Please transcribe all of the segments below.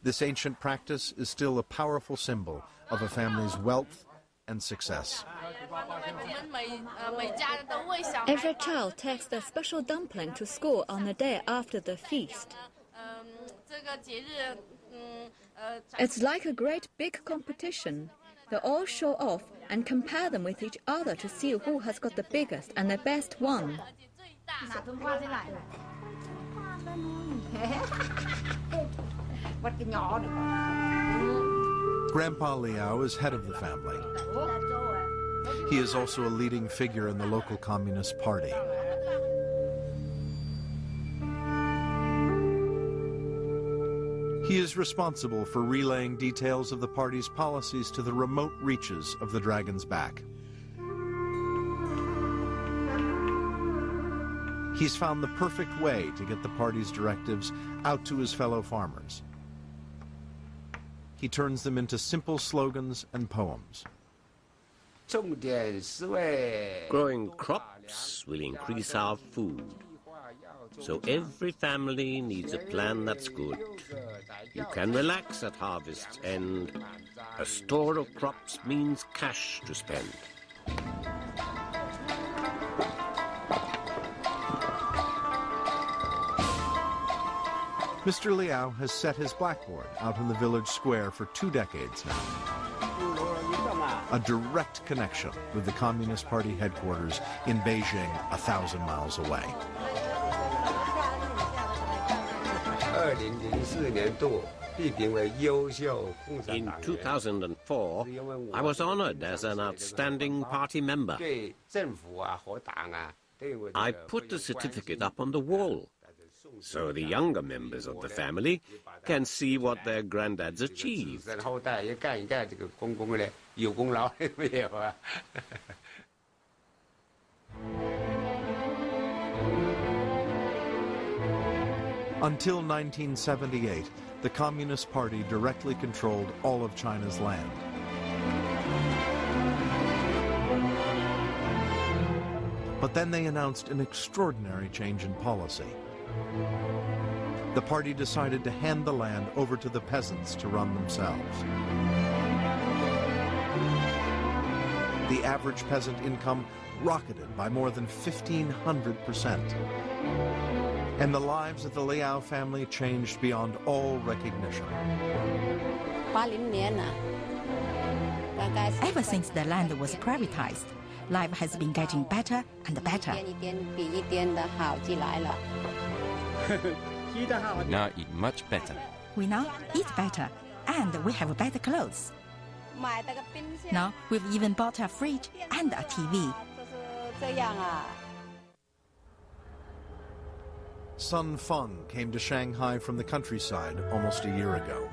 This ancient practice is still a powerful symbol of a family's wealth and success. Every child takes the special dumpling to school on the day after the feast. It's like a great big competition. They all show off and compare them with each other to see who has got the biggest and the best one. Grandpa Liao is head of the family. He is also a leading figure in the local Communist Party. He is responsible for relaying details of the party's policies to the remote reaches of the Dragon's Back. He's found the perfect way to get the party's directives out to his fellow farmers. He turns them into simple slogans and poems. Growing crops will increase our food. So every family needs a plan that's good. You can relax at harvest's end. A store of crops means cash to spend. Mr. Liao has set his blackboard out in the village square for 2 decades now. A direct connection with the Communist Party headquarters in Beijing, 1,000 miles away. In 2004, I was honored as an outstanding party member. I put the certificate up on the wall, so the younger members of the family can see what their granddads achieved. Until 1978, the Communist Party directly controlled all of China's land. But then they announced an extraordinary change in policy. The party decided to hand the land over to the peasants to run themselves. The average peasant income rocketed by more than 1,500%. And the lives of the Liao family changed beyond all recognition. Ever since the land was privatized, life has been getting better and better. We now eat much better. We now eat better, and we have better clothes. Now we've even bought a fridge and a TV. Sun Feng came to Shanghai from the countryside almost a year ago.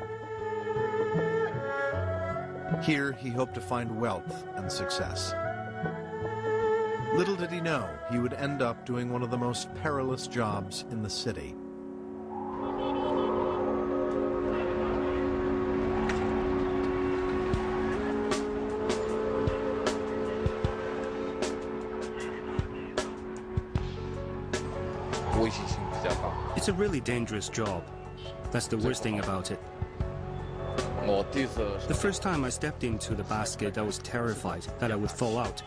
Here he hoped to find wealth and success. Little did he know he would end up doing one of the most perilous jobs in the city. It's a really dangerous job. That's the worst thing about it. The first time I stepped into the basket, I was terrified that I would fall out.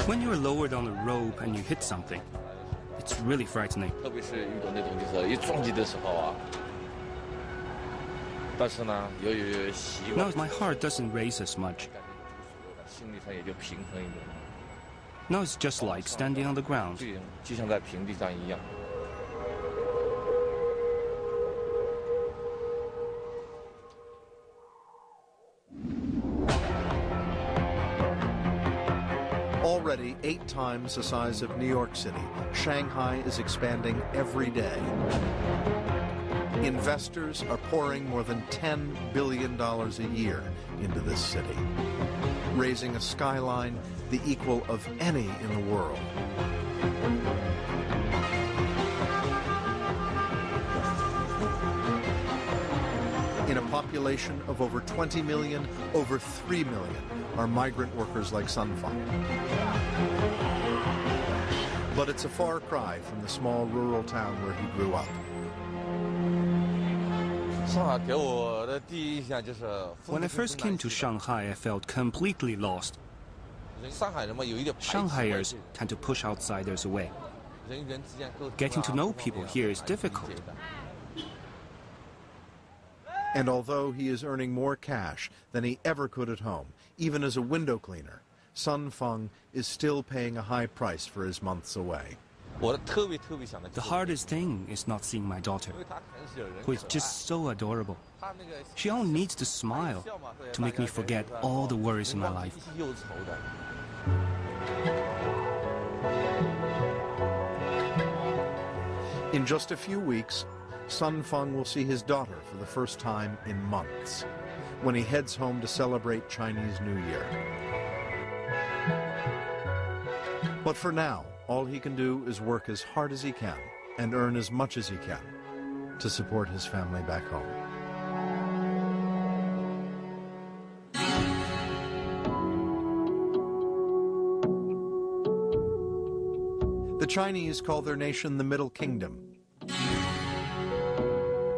When you're lowered on a rope and you hit something, it's really frightening. Now my heart doesn't race as much. Now it's just like standing on the ground. Already 8 times the size of New York City, Shanghai is expanding every day. Investors are pouring more than $10 billion a year into this city, raising a skyline the equal of any in the world. In a population of over 20 million, over 3 million are migrant workers like Sun Feng. But it's a far cry from the small rural town where he grew up. When I first came to Shanghai, I felt completely lost. Shanghaiers tend to push outsiders away. Getting to know people here is difficult. And although he is earning more cash than he ever could at home, even as a window cleaner, Sun Feng is still paying a high price for his months away. The hardest thing is not seeing my daughter, who is just so adorable. She only needs to smile to make me forget all the worries in my life. In just a few weeks, Sun Feng will see his daughter for the first time in months, when he heads home to celebrate Chinese New Year. But for now, all he can do is work as hard as he can and earn as much as he can to support his family back home. The Chinese call their nation the Middle Kingdom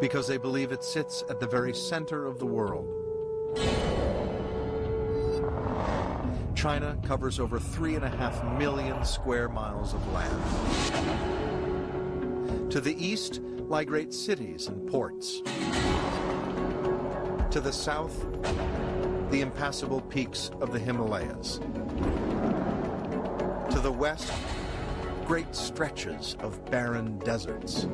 because they believe it sits at the very center of the world. China covers over 3.5 million square miles of land. To the east lie great cities and ports. To the south, the impassable peaks of the Himalayas. To the west, great stretches of barren deserts.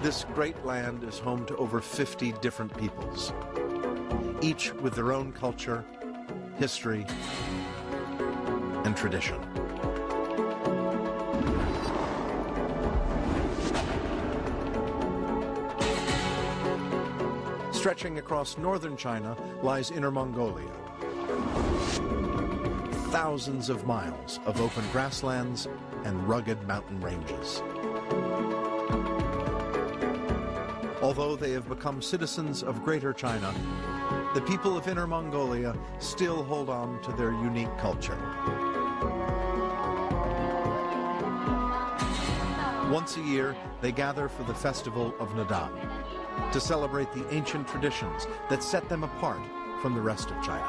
This great land is home to over 50 different peoples, each with their own culture, history, and tradition. Stretching across northern China lies Inner Mongolia. Thousands of miles of open grasslands and rugged mountain ranges. Although they have become citizens of Greater China, the people of Inner Mongolia still hold on to their unique culture. Once a year, they gather for the festival of Nadam, to celebrate the ancient traditions that set them apart from the rest of China.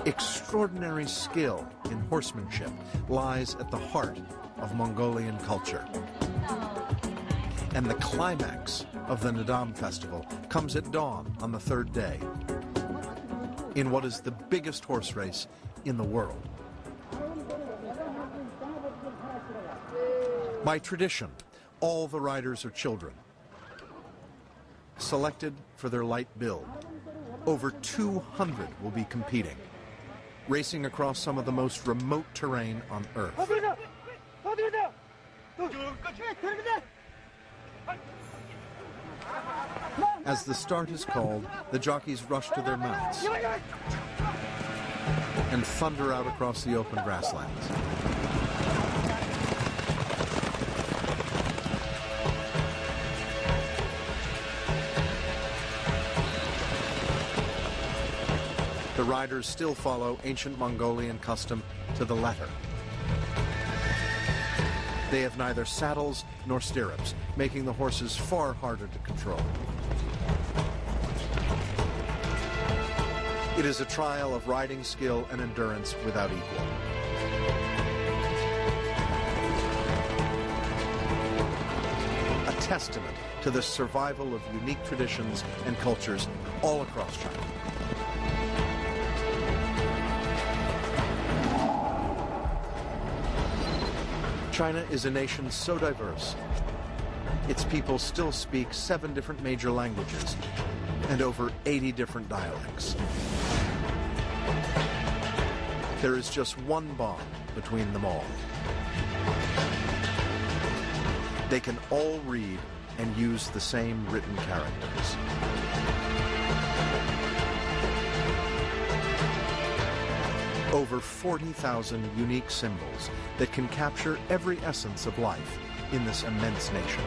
Extraordinary skill in horsemanship lies at the heart of Mongolian culture. And the climax of the Nadam festival comes at dawn on the third day, in what is the biggest horse race in the world. By tradition, all the riders are children, selected for their light build. Over 200 will be competing, racing across some of the most remote terrain on Earth. As the start is called, the jockeys rush to their mounts and thunder out across the open grasslands. The riders still follow ancient Mongolian custom to the letter. They have neither saddles nor stirrups, making the horses far harder to control. It is a trial of riding skill and endurance without equal. A testament to the survival of unique traditions and cultures all across China. China is a nation so diverse, its people still speak 7 different major languages and over 80 different dialects. There is just one bond between them all. They can all read and use the same written characters. Over 40,000 unique symbols that can capture every essence of life in this immense nation.